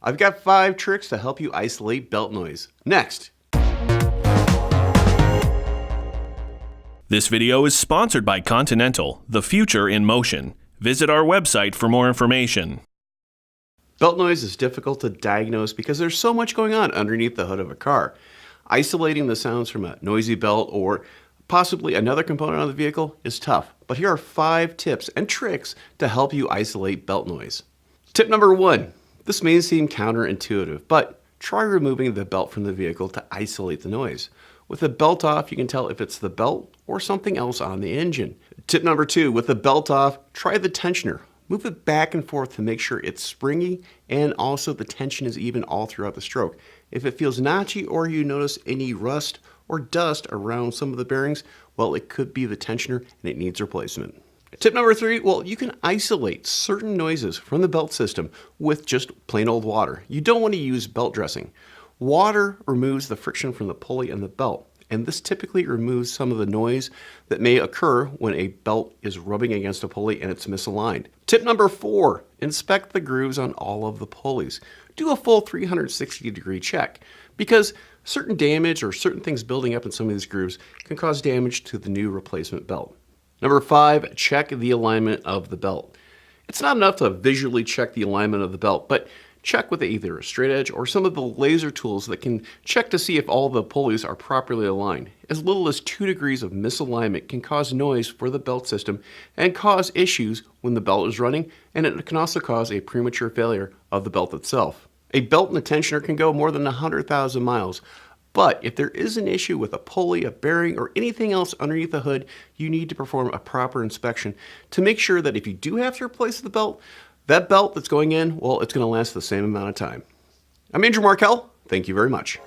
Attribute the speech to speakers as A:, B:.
A: I've got 5 tricks to help you isolate belt noise. Next.
B: This video is sponsored by Continental, the future in motion. Visit our website for more information.
A: Belt noise is difficult to diagnose because there's so much going on underneath the hood of a car. Isolating the sounds from a noisy belt or possibly another component of the vehicle is tough, but here are 5 tips and tricks to help you isolate belt noise. Tip number 1. This may seem counterintuitive, but try removing the belt from the vehicle to isolate the noise. With the belt off, you can tell if it's the belt or something else on the engine. Tip number 2, with the belt off, try the tensioner. Move it back and forth to make sure it's springy and also the tension is even all throughout the stroke. If it feels notchy or you notice any rust or dust around some of the bearings, well, it could be the tensioner and it needs replacement. Tip number 3, well, you can isolate certain noises from the belt system with just plain old water. You don't want to use belt dressing. Water removes the friction from the pulley and the belt, and this typically removes some of the noise that may occur when a belt is rubbing against a pulley and it's misaligned. Tip number 4, inspect the grooves on all of the pulleys. Do a full 360-degree check because certain damage or certain things building up in some of these grooves can cause damage to the new replacement belt. Number 5, check the alignment of the belt. It's not enough to visually check the alignment of the belt, but check with either a straight edge or some of the laser tools that can check to see if all the pulleys are properly aligned. As little as 2 degrees of misalignment can cause noise for the belt system and cause issues when the belt is running, and it can also cause a premature failure of the belt itself. A belt and a tensioner can go more than 100,000 miles, but if there is an issue with a pulley, a bearing, or anything else underneath the hood, you need to perform a proper inspection to make sure that if you do have to replace the belt, that belt that's going in, well, it's going to last the same amount of time. I'm Andrew Markel. Thank you very much.